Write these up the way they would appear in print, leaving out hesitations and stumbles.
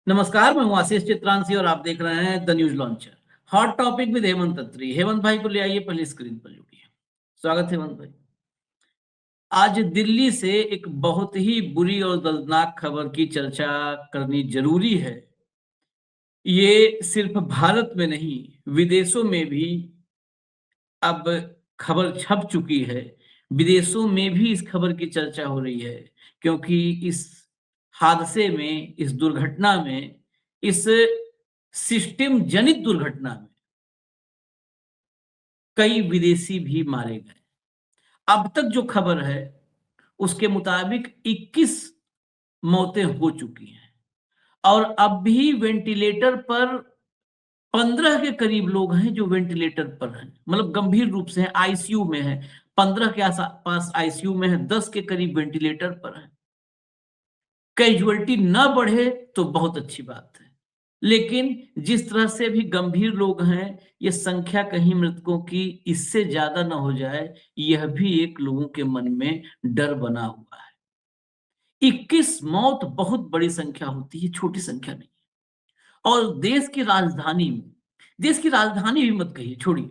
नमस्कार, मैं हूं आशीष चित्रांशी और आप देख रहे हैं the news launcher. Hot topic with Hemant Atri. Hemant भाई को ले आइए, पहले स्क्रीन पर जुड़िए। स्वागत है हेमंत भाई। आज दिल्ली से एक बहुत ही बुरी और दर्दनाक खबर की चर्चा करनी जरूरी है। ये सिर्फ भारत में नहीं, विदेशों में भी अब खबर छप चुकी है। विदेशों में भी इस खबर की चर्चा हो रही है, क्योंकि इस हादसे में, इस दुर्घटना में, इस सिस्टम जनित दुर्घटना में कई विदेशी भी मारे गए। अब तक जो खबर है उसके मुताबिक 21 मौतें हो चुकी हैं और अब भी वेंटिलेटर पर 15 के करीब लोग हैं जो वेंटिलेटर पर हैं, मतलब गंभीर रूप से हैं, आईसीयू में हैं। 15 के आसपास आईसीयू में हैं, 10 के करीब वेंटिलेटर पर हैं। कैजुअलिटी न बढ़े तो बहुत अच्छी बात है, लेकिन जिस तरह से भी गंभीर लोग हैं, ये संख्या कहीं मृतकों की इससे ज्यादा न हो जाए, यह भी एक लोगों के मन में डर बना हुआ है। 21 मौत बहुत बड़ी संख्या होती है, छोटी संख्या नहीं। और देश की राजधानी भी मत कहिए, छोड़िए,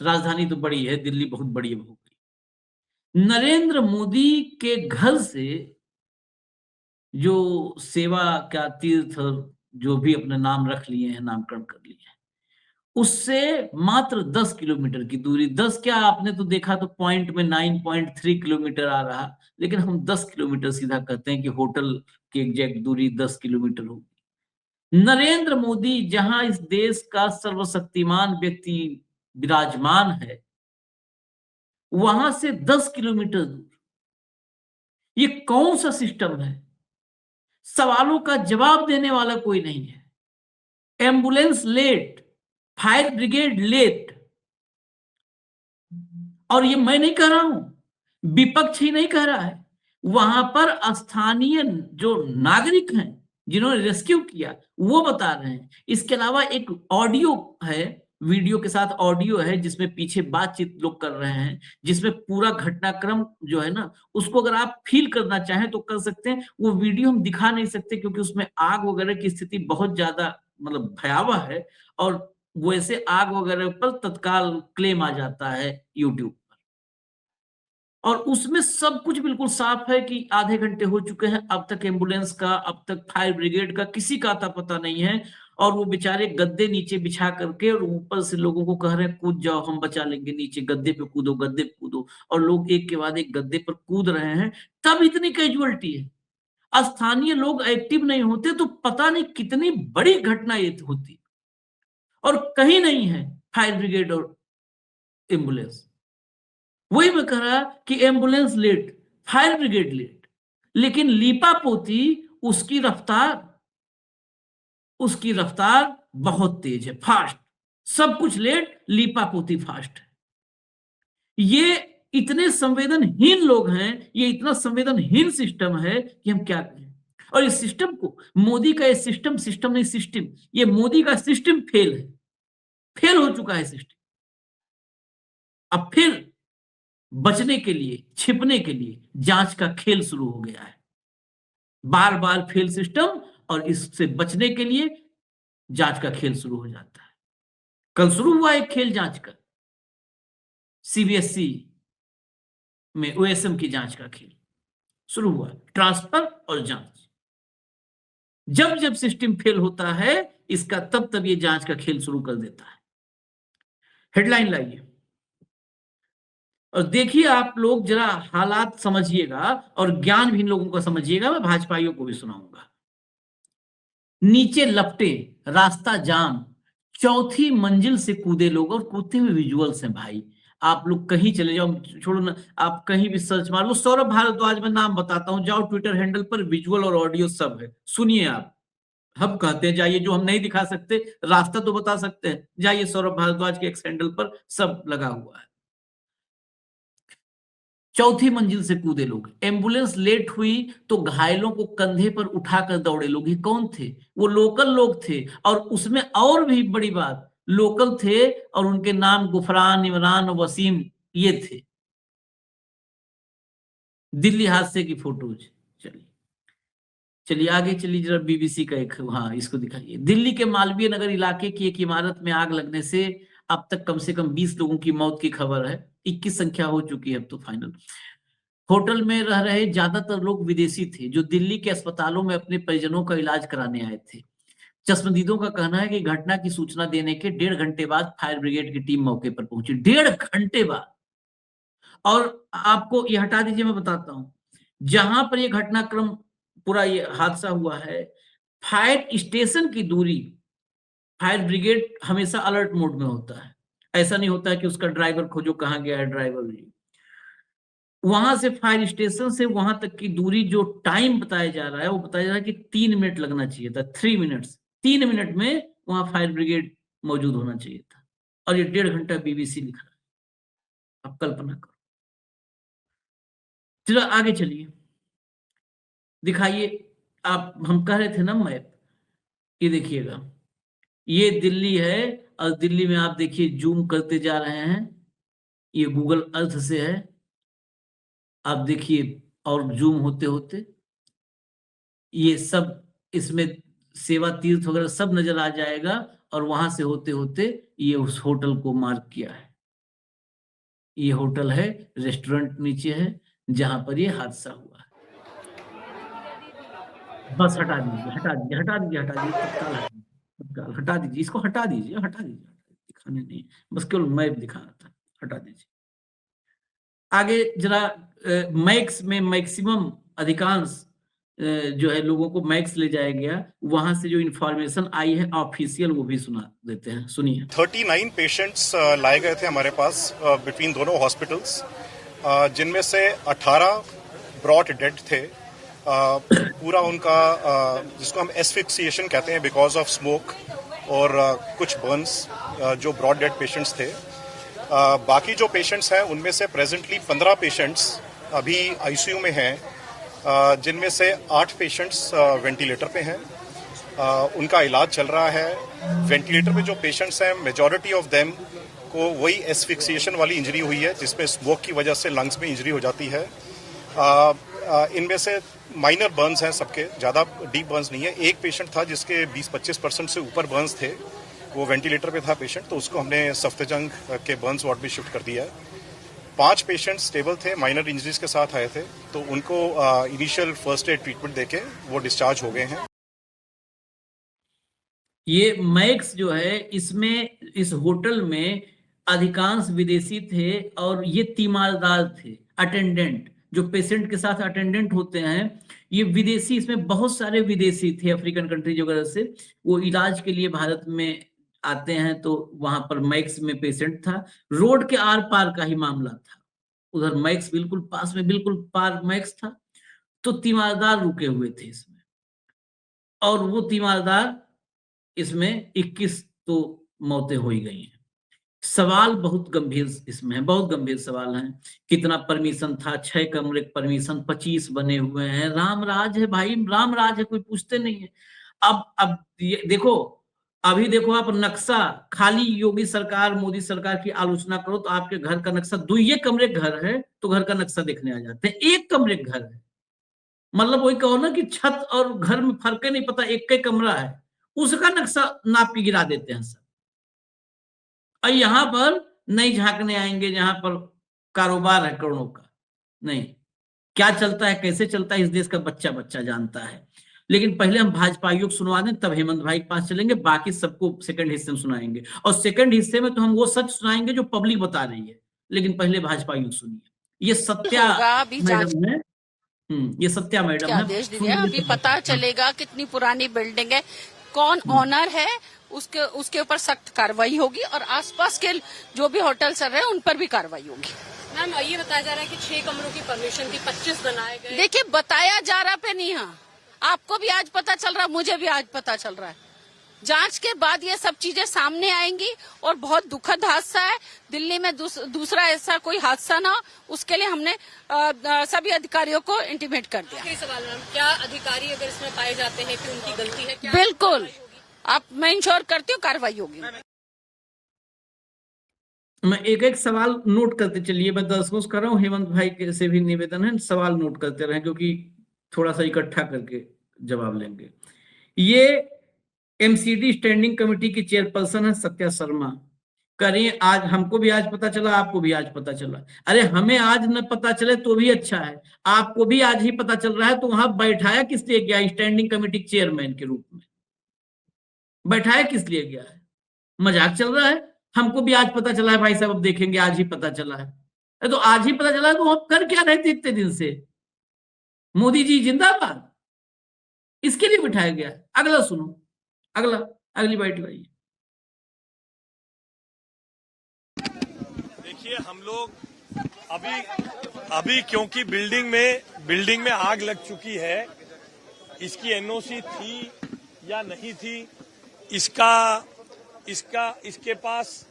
राजधानी तो बड़ी है, दिल्ली बहुत बड़ी हो गई। नरेंद्र मोदी के घर से जो सेवा का तीर्थ, जो भी अपने नाम रख लिए हैं, नामकरण कर लिए हैं, उससे मात्र 10 किलोमीटर की दूरी। 10 क्या, आपने तो देखा तो पॉइंट में 9.3 किलोमीटर आ रहा, लेकिन हम 10 किलोमीटर सीधा कहते हैं कि होटल की एग्जैक्ट दूरी 10 किलोमीटर होगी। नरेंद्र मोदी जहां इस देश का सर्वशक्तिमान व्यक्ति विराजमान है, वहां से 10 किलोमीटर दूर ये कौन सा सिस्टम है? सवालों का जवाब देने वाला कोई नहीं है। Ambulance late, fire brigade late. और ये मैं नहीं कह रहा हूं, विपक्ष ही नहीं कह रहा है, वहां पर स्थानीय जो नागरिक हैं जिन्होंने रेस्क्यू किया वो बता रहे हैं। इसके अलावा एक ऑडियो है, वीडियो के साथ ऑडियो है, जिसमें पीछे बातचीत लोग कर रहे हैं, जिसमें पूरा घटनाक्रम जो है ना, उसको अगर आप फील करना चाहें तो कर सकते हैं। वो वीडियो हम दिखा नहीं सकते क्योंकि उसमें आग वगैरह की स्थिति बहुत ज्यादा, मतलब भयावह है, और वैसे आग वगैरह पर तत्काल क्लेम आ जाता है यूट्यूब। और उसमें सब कुछ बिल्कुल साफ है कि आधे घंटे हो चुके हैं, अब तक एम्बुलेंस का, अब तक फायर ब्रिगेड का किसी का आता पता नहीं है। और वो बेचारे गद्दे नीचे बिछा करके और ऊपर से लोगों को कह रहे हैं कूद जाओ, हम बचा लेंगे, नीचे गद्दे पे कूदो, गद्दे पे कूदो। और लोग एक के बाद एक गद्दे पर कूद रहे हैं, तब इतनी कैजुअलिटी है। स्थानीय लोग एक्टिव नहीं होते तो पता नहीं कितनी बड़ी घटना ये होती। और कहीं नहीं है फायर ब्रिगेड और एम्बुलेंस। वही मैं कह रहा कि ambulance late, fire brigade late, लेकिन लीपा पोती उसकी रफ्तार बहुत तेज है, फास्ट। सब कुछ लेट, लीपा पोती फास्ट है। ये इतने संवेदनहीन लोग हैं, ये इतना संवेदनहीन सिस्टम है कि हम क्या करें। और इस सिस्टम को, मोदी का ये सिस्टम, सिस्टम नहीं सिस्टम, ये मोदी का सिस्टम फेल है, फेल हो चुका है सिस्टम। अब फिर बचने के लिए, छिपने के लिए जांच का खेल शुरू हो गया है। बार बार फेल सिस्टम, और इससे बचने के लिए जांच का खेल शुरू हो जाता है। कल शुरू हुआ एक खेल जांच का, सीबीएसई में ओएसएम की जांच का खेल शुरू हुआ, ट्रांसफर और जांच। जब जब सिस्टम फेल होता है इसका, तब तब ये जांच का खेल शुरू कर देता है। हेडलाइन लाइए और देखिए, आप लोग जरा हालात समझिएगा और ज्ञान भी इन लोगों का समझिएगा, मैं भाजपाइयों को भी सुनाऊंगा। नीचे लपटे, रास्ता जाम, चौथी मंजिल से कूदे लोग, और कूदते हुए विजुअल्स हैं भाई। आप लोग कहीं चले जाओ, छोड़ो ना, आप कहीं भी सर्च मार लो, सौरभ भारद्वाज में नाम बताता हूं, जाओ ट्विटर हैंडल पर, विजुअल और ऑडियो सब है, सुनिए आप। हम कहते हैं जाइए, जो हम नहीं दिखा सकते, रास्ता तो बता सकते हैं, जाइए सौरभ भारद्वाज के एक्स हैंडल पर सब लगा हुआ है। चौथी मंजिल से कूदे लोग, एम्बुलेंस लेट हुई तो घायलों को कंधे पर उठाकर दौड़े लोग। ये कौन थे? वो लोकल लोग थे। और उसमें और भी बड़ी बात, लोकल थे और उनके नाम गुफरान, इमरान, वसीम ये थे। दिल्ली हादसे की फोटोज, चलिए चलिए आगे चलिए जरा, बीबीसी का एक, हाँ इसको दिखाइए। दिल्ली के मालवीय नगर इलाके की एक इमारत में आग लगने से अब तक कम से कम 20 लोगों की मौत की खबर है, 21 संख्या हो चुकी है अब तो फाइनल। होटल में रह रहे ज्यादातर लोग विदेशी थे जो दिल्ली के अस्पतालों में अपने परिजनों का इलाज कराने आए थे। चश्मदीदों का कहना है कि घटना की सूचना देने के 1.5 घंटे बाद फायर ब्रिगेड की टीम मौके पर पहुंची। 1.5 घंटे बाद। और आपको ये हटा दीजिए, मैं बताता हूं जहां पर ये घटनाक्रम पूरा ये हादसा हुआ है, फायर स्टेशन की दूरी, फायर ब्रिगेड हमेशा अलर्ट मोड में होता है। ऐसा नहीं होता है कि उसका ड्राइवर खोजो कहाँ गया है ड्राइवर। वहां से फायर स्टेशन से वहां तक की दूरी जो टाइम बताया जा रहा है, वो बताया जा रहा है कि 3 मिनट लगना चाहिए था, 3 मिनट्स। 3 मिनट में वहां फायर ब्रिगेड मौजूद होना चाहिए था, और ये 1.5 घंटा बीबीसी लिख रहा है। आप कल्पना करो। चलो आगे चलिए, दिखाइए। आप, हम कह रहे थे ना मैप, ये देखिएगा, ये दिल्ली है, और दिल्ली में आप देखिए जूम करते जा रहे हैं, ये गूगल अर्थ से है, आप देखिए, और जूम होते होते ये सब, इसमें सेवा तीर्थ वगैरह सब नजर आ जाएगा, और वहां से होते होते ये उस होटल को मार्क किया है। ये होटल है, रेस्टोरेंट नीचे है जहां पर ये हादसा हुआ है। बस हटा दीजिए, हटा दीजिए, हटा दीजिए, हटा दीजिए, तत्काल हटा दीजिए, तत्काल हटा दीजिए, इसको हटा दीजिए, हटा दीजिए, दिखाने नहीं, बस केवल मैप दिखाना था, हटा दीजिए। आगे जरा, मैक्स में मैक्सिमम अधिकांश जो है लोगों को मैक्स ले जाया गया, वहां से जो इंफॉर्मेशन आई है ऑफिशियल, वो भी सुना देते हैं, सुनिए। 39 पेशेंट्स लाए गए थे हमारे पास बिटवीन दोनों हॉस्पिटल्स, जिनमें से 18 ब्रॉट डेड थे। पूरा उनका जिसको हम एस्फिक्सिएशन कहते हैं बिकॉज ऑफ स्मोक, और कुछ बर्न्स, जो ब्रॉट डेड पेशेंट्स थे। बाकी जो पेशेंट्स हैं उनमें से प्रेजेंटली 15 पेशेंट्स अभी आईसीयू में हैं, जिनमें से 8 पेशेंट्स वेंटिलेटर पे हैं। उनका इलाज चल रहा है। वेंटिलेटर पे जो पेशेंट्स हैं, मेजॉरिटी ऑफ देम को वही एस्फिक्सिएशन वाली इंजरी हुई है, जिसमें स्मोक की वजह से लंग्स में इंजरी हो जाती है। इनमें से माइनर बर्न्स हैं सबके, ज़्यादा डीप बर्न्स नहीं है। एक पेशेंट था जिसके 20-25% से ऊपर बर्न्स थे, वो वेंटिलेटर पे था पेशेंट, तो उसको हमने सफ्दरजंग के बर्न्स वार्ड में शिफ्ट कर दिया है। 5 पेशेंट स्टेबल थे, माइनर इंजरीज के साथ आए थे, तो उनको इनिशियल फर्स्ट एड ट्रीटमेंट देके वो डिस्चार्ज हो गए हैं। ये मैक्स जो है, इसमें इस होटल में अधिकांश विदेशी थे, और ये तीमारदार थे, अटेंडेंट, जो पेशेंट के साथ अटेंडेंट होते हैं, ये विदेशी, इसमें बहुत सारे विदेशी थे अफ्रीकन कंट्रीज वगैरह से, वो इलाज के लिए भारत में आते हैं, तो वहां पर मैक्स में पेशेंट था। रोड के आर पार का ही मामला था, उधर मैक्स बिल्कुल पास में, बिल्कुल पार मैक्स था, तो तीमारदार रुके हुए थे इसमें, और वो तीमारदार, इसमें 21 तो मौतें हो ही गई हैं। सवाल बहुत गंभीर इसमें है, बहुत गंभीर सवाल है। कितना परमिशन था? 6 कमरे परमिशन, 25 बने हुए हैं। राम राज है भाई, राम राज है, कोई पूछते नहीं है। अब ये देखो, अभी देखो आप नक्शा, खाली योगी सरकार, मोदी सरकार की आलोचना करो तो आपके घर का नक्शा, 2 कमरे घर है तो घर का नक्शा देखने आ जाते हैं। 1 कमरे घर है, मतलब वही कहो ना कि छत और घर में फर्क नहीं पता, एक ही कमरा है, उसका नक्शा नाप के गिरा देते हैं सब। और यहां पर नहीं झांकने आएंगे जहां पर कारोबार है करोड़ों का, नहीं, क्या चलता है, कैसे चलता है, इस देश का बच्चा बच्चा जानता है। लेकिन पहले हम भाजपा आयोग सुनवा दें, तब हेमंत भाई के पास चलेंगे, बाकी सबको सेकंड हिस्से में सुनाएंगे, और सेकंड हिस्से में तो हम वो सच सुनाएंगे जो पब्लिक बता रही है, लेकिन पहले भाजपा आयोग सुनिए। ये सत्या मैडम है, ये सत्या मैडम क्या है। आदेश दिया, अभी पता चलेगा कितनी पुरानी बिल्डिंग है, कौन ऑनर है, उसके ऊपर सख्त कार्रवाई होगी, और आसपास के जो भी होटल चल रहे हैं उन पर भी कार्रवाई होगी। मैम, ये बताया जा रहा है कि 6 कमरों की परमिशन थी, 25 बनाए गए। देखिए, बताया जा रहा पे नहीं है, आपको भी आज पता चल रहा है, मुझे भी आज पता चल रहा है। जांच के बाद ये सब चीजें सामने आएंगी, और बहुत दुखद हादसा है। दिल्ली में दूसरा ऐसा कोई हादसा ना हो, उसके लिए हमने सभी अधिकारियों को इंटीमेट कर दिया। आखिरी सवाल मैम, क्या अधिकारी अगर इसमें पाए जाते हैं कि उनकी गलती है, क्या बिल्कुल, आप, मैं इंश्योर करती हूँ कार्रवाई होगी। मैं एक एक सवाल नोट करते चलिए, मैं दर्शकों से कर रहा हूँ, हेमंत भाई से भी निवेदन है, सवाल नोट करते रहे, क्योंकि थोड़ा सा इकट्ठा करके जवाब लेंगे। ये एमसीडी स्टैंडिंग कमेटी की चेयरपर्सन है सत्या शर्मा। करिए, आज हमको भी आज पता चला, आपको भी आज पता चला। अरे हमें आज न पता चले तो भी अच्छा है, आपको भी आज ही पता चल रहा है। तो वहां बैठाया किस लिए गया स्टैंडिंग कमेटी चेयरमैन के रूप में? बैठाया किस लिए गया है? मजाक चल रहा है? हमको भी आज पता चला है भाई साहब, अब देखेंगे, आज ही पता चला है। अरे तो आज ही पता चला है तो हम कर क्या रहे थे इतने दिन से? मोदी जी जिंदाबाद, इसके लिए बिठाया गया। अगला सुनो, अगला, अगली बाइट लाइए। देखिए, हम लोग अभी क्योंकि बिल्डिंग में आग लग चुकी है, इसकी एनओसी थी या नहीं थी, इसके पास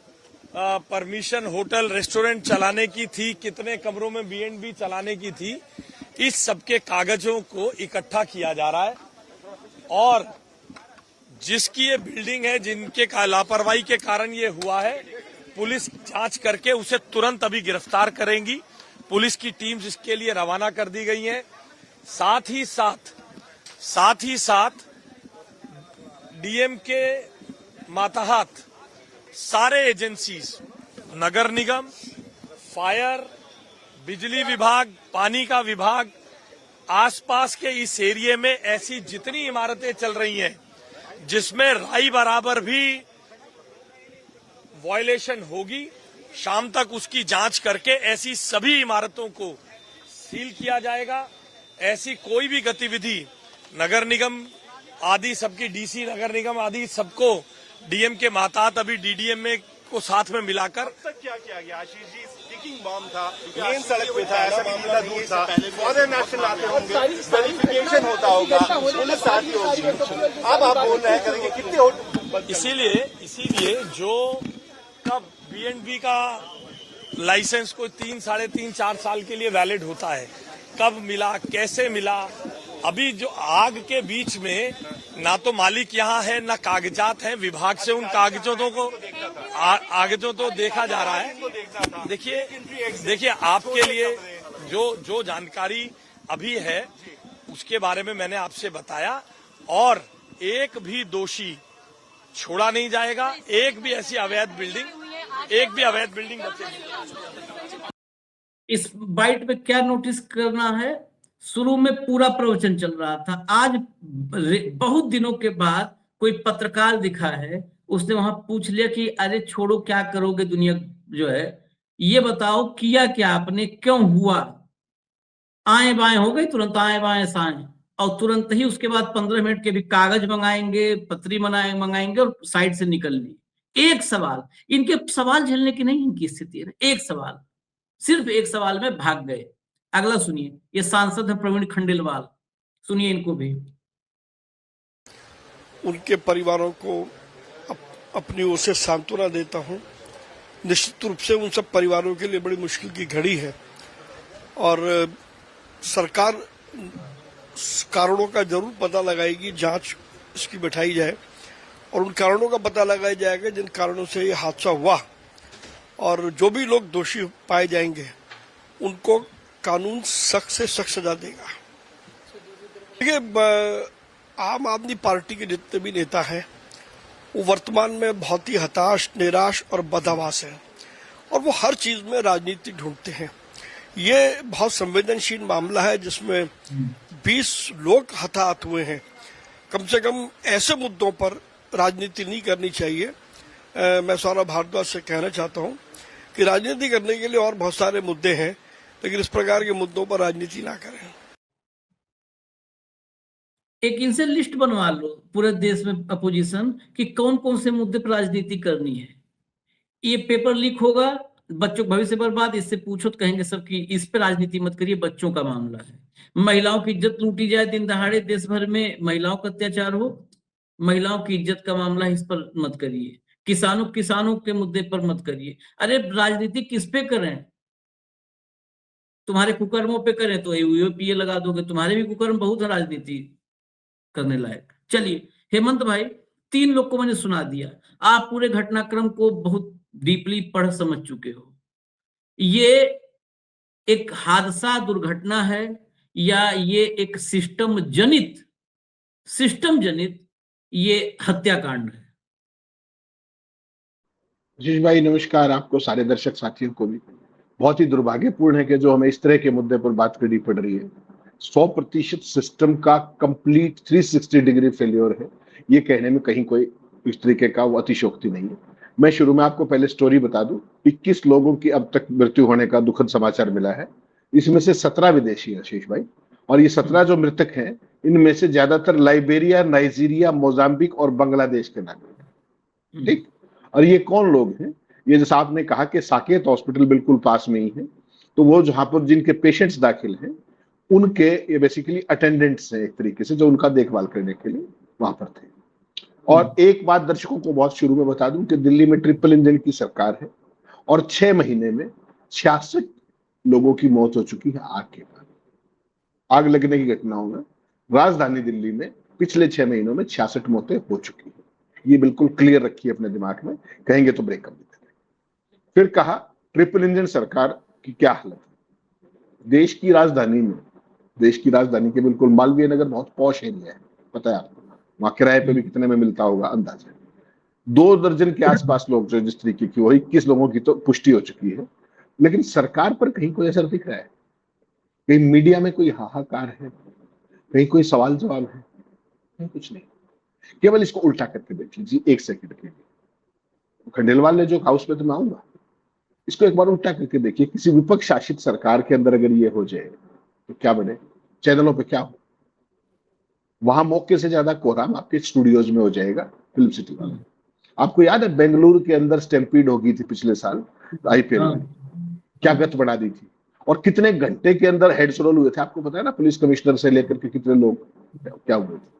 परमिशन होटल रेस्टोरेंट चलाने की थी, कितने कमरों में B&B चलाने की थी, इस सबके कागजों को इकट्ठा किया जा रहा है। और जिसकी ये बिल्डिंग है, जिनके लापरवाही के कारण ये हुआ है, पुलिस जांच करके उसे तुरंत अभी गिरफ्तार करेंगी। पुलिस की टीम्स इसके लिए रवाना कर दी गई हैं। साथ ही साथ डीएम के मातहत सारे एजेंसीज, नगर निगम, फायर, बिजली विभाग, पानी का विभाग, आसपास के इस एरिया में ऐसी जितनी इमारतें चल रही हैं जिसमें राई बराबर भी वायलेशन होगी, शाम तक उसकी जांच करके ऐसी सभी इमारतों को सील किया जाएगा। ऐसी कोई भी गतिविधि नगर निगम आदि सबकी डीसी नगर निगम आदि सबको डीएम के मातहत अभी डीडीएम में को साथ में मिलाकर क्या किया गया? आशीष जी, स्टिकिंग बम था, मेन सड़क पे था, ऐसा मामला दूर था, फॉरेन नेशनल आते होंगे, वेरिफिकेशन होता होगा, पुलिस साथी होगी। अब आप बोल रहे हैं करेंगे कितने? इसीलिए जो कब B&B का लाइसेंस कोई 3, साढ़े 3, 4 साल के लिए वैलिड होता है, कब मिला, कैसे मिला, अभी जो आग के बीच में ना तो मालिक यहाँ है ना कागजात हैं, विभाग से उन कागजों तो देखा जा रहा है। देखिए आपके लिए जो जानकारी अभी है उसके बारे में मैंने आपसे बताया, और एक भी दोषी छोड़ा नहीं जाएगा। एक भी अवैध बिल्डिंग बचेगी। इस बाइट में क्या नोटिस करना है? शुरू में पूरा प्रवचन चल रहा था, आज बहुत दिनों के बाद कोई पत्रकार दिखा है, उसने वहां पूछ लिया कि अरे छोड़ो, क्या करोगे, दुनिया जो है, ये बताओ किया क्या आपने, क्यों हुआ? आए बाएं हो गई, तुरंत आए बाएं साएं, और तुरंत ही उसके बाद 15 मिनट के भी कागज मंगाएंगे, पत्री मंगाएंगे और साइड से निकल ली। एक सवाल, इनके सवाल झेलने की नहीं इनकी स्थिति है। एक सवाल, सिर्फ एक सवाल में भाग गए। अगला सुनिए, ये सांसद है प्रवीण खंडेलवाल, सुनिए इनको भी। उनके परिवारों को अपनी ओर से सांत्वना देता हूं। निश्चित रूप से उन सब परिवारों के लिए बड़ी मुश्किल की घड़ी है, और सरकार कारणों का जरूर पता लगाएगी, जांच इसकी बैठाई जाए और उन कारणों का पता लगाया जाएगा जिन कारणों से ये हादसा हुआ, और जो भी लोग दोषी पाए जाएंगे उनको कानून सख्त से सख्त सजा देगा। देखिए, आम आदमी पार्टी के जितने भी नेता हैं वो वर्तमान में बहुत ही हताश, निराश और बदहवास हैं, और वो हर चीज में राजनीति ढूंढते हैं। ये बहुत संवेदनशील मामला है जिसमें 20 लोग हताहत हुए हैं। कम से कम ऐसे मुद्दों पर राजनीति नहीं करनी चाहिए। मैं सौरभ भारद्वाज से कहना चाहता हूं कि राजनीति करने के लिए और बहुत सारे मुद्दे हैं, लेकिन इस प्रकार के मुद्दों पर राजनीति ना करें। एक इनसे लिस्ट बनवा लो पूरे देश में अपोजिशन कि कौन कौन से मुद्दे पर राजनीति करनी है। ये पेपर लीक होगा, बच्चों का भविष्य बर्बाद, इससे पूछो तो कहेंगे सब कि इस पे राजनीति मत करिए, बच्चों का मामला है। महिलाओं की इज्जत लूटी जाए दिन दहाड़े, देश भर में महिलाओं का अत्याचार हो, महिलाओं की इज्जत का मामला, इस पर मत करिए। किसानों के मुद्दे पर मत करिए। अरे राजनीति किस पे करें? तुम्हारे कुकर्मों पे करें तो यूपीए लगा दोगे, तुम्हारे भी कुकर्म बहुत है राजनीति करने लायक। चलिए हेमंत भाई, 3 लोग को मैंने सुना दिया, आप पूरे घटनाक्रम को बहुत डीपली पढ़ समझ चुके हो। ये एक हादसा, दुर्घटना है या ये एक सिस्टम जनित सिस्टम जनित ये हत्याकांड है। आशीष भाई नमस्कार, आपको सारे दर्शक साथियों को भी। बहुत ही दुर्भाग्यपूर्ण है कि जो हमें इस तरह के मुद्दे पर बात करनी पड़ रही है। 100% सिस्टम का कंप्लीट 360 डिग्री फेल्योर है, ये कहने में कहीं कोई इस तरीके का वो अतिशयोक्ति नहीं है। मैं शुरू में आपको पहले स्टोरी बता दूं। 21 लोगों की अब तक मृत्यु होने का दुखद समाचार मिला है। इसमें से 17 विदेशी हैं आशीष भाई, और ये 17 जो मृतक हैं इनमें से ज्यादातर लाइबेरिया, नाइजीरिया, मोजाम्बिक और बांग्लादेश के नागरिक हैं। ठीक, और ये कौन लोग हैं? ये जैसा आपने कहा कि साकेत हॉस्पिटल बिल्कुल पास में ही है, तो वो जहां पर जिनके पेशेंट्स दाखिल हैं उनके ये बेसिकली अटेंडेंट्स हैं एक तरीके से, जो उनका देखभाल करने के लिए वहां पर थे। और एक बात दर्शकों को बहुत शुरू में बता दूं कि दिल्ली में ट्रिपल इंजन की सरकार है और 6 महीने में 66 लोगों की मौत हो चुकी है आग के कारण। आग लगने की घटनाओं में राजधानी दिल्ली में पिछले 6 महीनों में 66 मौतें हो चुकी है। ये बिल्कुल क्लियर रखिए अपने दिमाग में, कहेंगे तो ब्रेकअप भी करेंगे। फिर कहा ट्रिपल इंजन सरकार की क्या हालत है। देश की राजधानी के बिल्कुल मालवीय नगर बहुत पॉश एरिया है, पता है आपको, वहां किराए पे भी कितने में मिलता होगा अंदाजा 2 दर्जन के आसपास लोग जो जिस तरीके की, वही 21 लोगों की तो पुष्टि हो चुकी है। लेकिन सरकार पर कहीं कोई असर दिख रहा है? कहीं मीडिया में कोई हाहाकार है? कहीं कोई सवाल जवाब है? नहीं, कुछ नहीं। केवल इसको उल्टा करके देख लीजिए 1 सेकंड के लिए। खंडेलवाल ने जो हाउस में, तो मैं आऊंगा, इसको एक बार उल्टा करके देखिए। किसी विपक्ष शासित सरकार के अंदर अगर ये हो जाए तो क्या बने? चैनलों पे क्या हो? वहां मौके से ज्यादा कोहराम आपके स्टूडियोज में हो जाएगा फिल्म सिटी वाले। आपको याद है बेंगलुरु के अंदर स्टैम्पीड हो गई थी पिछले साल आईपीएल में, क्या गत बढ़ा दी थी, और कितने घंटे के अंदर हेड्स रोल हुए थे आपको पता है ना, पुलिस कमिश्नर से लेकर के कितने लोग क्या हुए थे।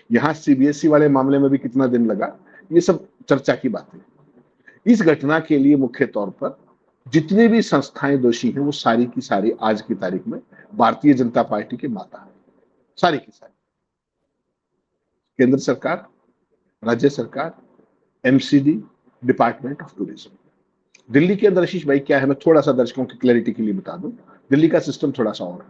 यहाँ सीबीएसई वाले मामले में भी कितना दिन लगा, ये सब चर्चा की बातें। इस घटना के लिए मुख्य तौर पर जितनी भी संस्थाएं दोषी हैं वो सारी की सारी आज की तारीख में भारतीय जनता पार्टी के माता है, सारी की सारी। केंद्र सरकार, राज्य सरकार, MCD, department of tourism. Delhi के अंदर आशीष भाई क्या है, मैं थोड़ा सा दर्शकों की क्लैरिटी के लिए बता दूं। दिल्ली का सिस्टम थोड़ा सा और है।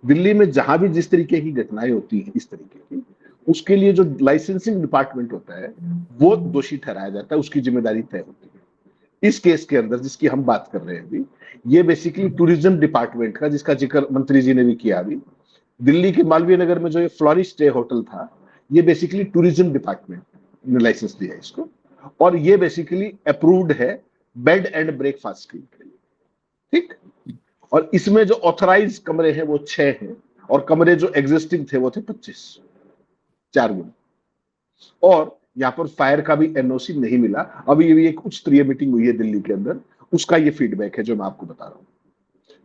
दिल्ली में जहां भी जिस तरीके की घटनाएं होती हैं इस तरीके की, उसके लिए जो लाइसेंसिंग डिपार्टमेंट होता है वो दोषी ठहराया जाता है, उसकी जिम्मेदारी तय होती है। इस केस के अंदर जिसकी हम बात कर रहे हैं अभी, ये बेसिकली टूरिज्म डिपार्टमेंट का, जिसका जिक्र मंत्री जी ने भी किया अभी, दिल्ली के मालवीय नगर में जो ये फ्लोरिश स्टे होटल था, ये बेसिकली टूरिज्म डिपार्टमेंट ने लाइसेंस दिया इसको, और ये बेसिकली अप्रूव्ड है बेड एंड ब्रेकफास्ट स्कीम के लिए। ठीक, और इसमें जो ऑथराइज कमरे हैं वो 6 हैं, और कमरे जो एग्जिस्टिंग थे वो थे 25, 4 गुना। और यहाँ पर फायर का भी एनओसी नहीं मिला। अभी ये एक उच्च स्तरीय मीटिंग हुई है दिल्ली के अंदर, उसका ये फीडबैक है जो मैं आपको बता रहा हूँ।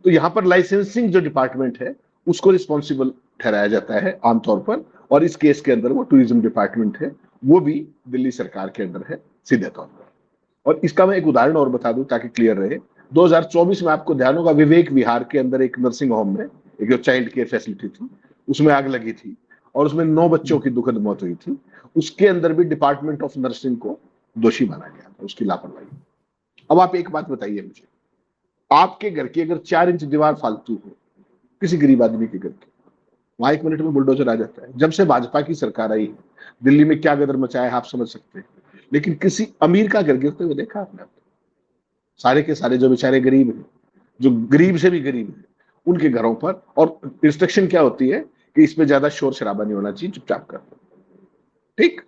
तो यहाँ पर लाइसेंसिंग जो डिपार्टमेंट है उसको रिस्पॉन्सिबल ठहराया जाता है आमतौर पर, और इस केस के अंदर वो टूरिज्म डिपार्टमेंट है, वो भी दिल्ली सरकार के अंदर है सीधे तौर पर। और इसका मैं एक उदाहरण और बता दूं ताकि क्लियर रहे। 2024 में आपको ध्यान होगा, विवेक विहार के अंदर एक नर्सिंग होम में एक जो चाइल्ड केयर फैसिलिटी थी उसमें आग लगी थी, और उसमें 9 बच्चों की दुखद मौत हुई थी। उसके अंदर भी डिपार्टमेंट ऑफ नर्सिंग को दोषी माना गया था, उसकी लापरवाही। अब आप एक बात बताइए मुझे, आपके घर की अगर 4 इंच दीवार फालतू हो, किसी गरीब आदमी के घर की, वहां 1 मिनट में बुलडोजर आ जाता है। जब से भाजपा की सरकार आई है दिल्ली में क्या गदर मचाया है आप समझ सकते हैं। लेकिन किसी अमीर का घर गिरते हुए देखा आपने? सारे के सारे जो बेचारे गरीब हैं, जो गरीब से भी गरीब हैं, उनके घरों पर, और इंस्ट्रक्शन क्या होती है कि इसमें ज्यादा शोर शराबा नहीं होना चाहिए, चुपचाप कर दो। ठीक,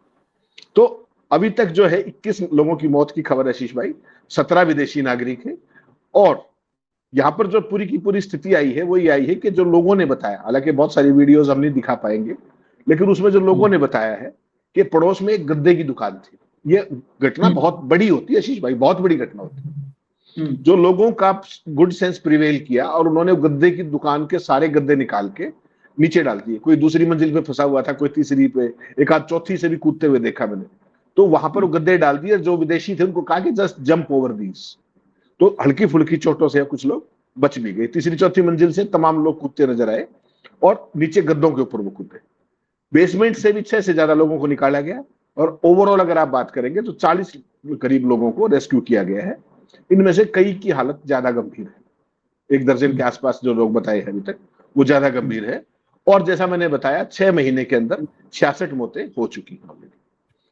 तो अभी तक जो है 21 लोगों की मौत की खबर है आशीष भाई, 17 विदेशी नागरिक है। और यहां पर जो पूरी की पूरी स्थिति आई है वो ये आई है कि जो लोगों ने बताया, हालांकि बहुत सारी वीडियोस हम नहीं दिखा पाएंगे, लेकिन उसमें जो लोगों ने बताया है कि पड़ोस में एक गद्दे की दुकान थी। ये घटना बहुत बड़ी होती है आशीष भाई, बहुत बड़ी घटना होती है। जो लोगों का गुड सेंस प्रिवेल किया और उन्होंने गद्दे की दुकान के सारे गद्दे निकाल के नीचे डाल दिए। कोई दूसरी मंजिल पे फंसा हुआ था, कोई तीसरी पे, एक आध चौथी से भी कूदते हुए देखा मैंने। तो वहां पर वो गद्दे डाल दिए। जो विदेशी थे उनको कहा कि जस्ट जंप ओवर दीज, तो हल्की फुल्की चोटों से कुछ लोग बच भी गए। तीसरी चौथी मंजिल से तमाम लोग कूदते नजर आए और नीचे गद्दों के ऊपर वो कूदे। बेसमेंट से भी 6 से ज्यादा लोगों को निकाला गया, और ओवरऑल अगर आप बात करेंगे तो 40 करीब लोगों को रेस्क्यू किया गया है। इनमें से कई की हालत ज्यादा गंभीर है, 1 दर्जन के आसपास जो लोग बताए हैं अभी तक वो ज्यादा गंभीर है। और जैसा मैंने बताया 6 महीने के अंदर 66 मौतें हो चुकी हैं ऑलरेडी।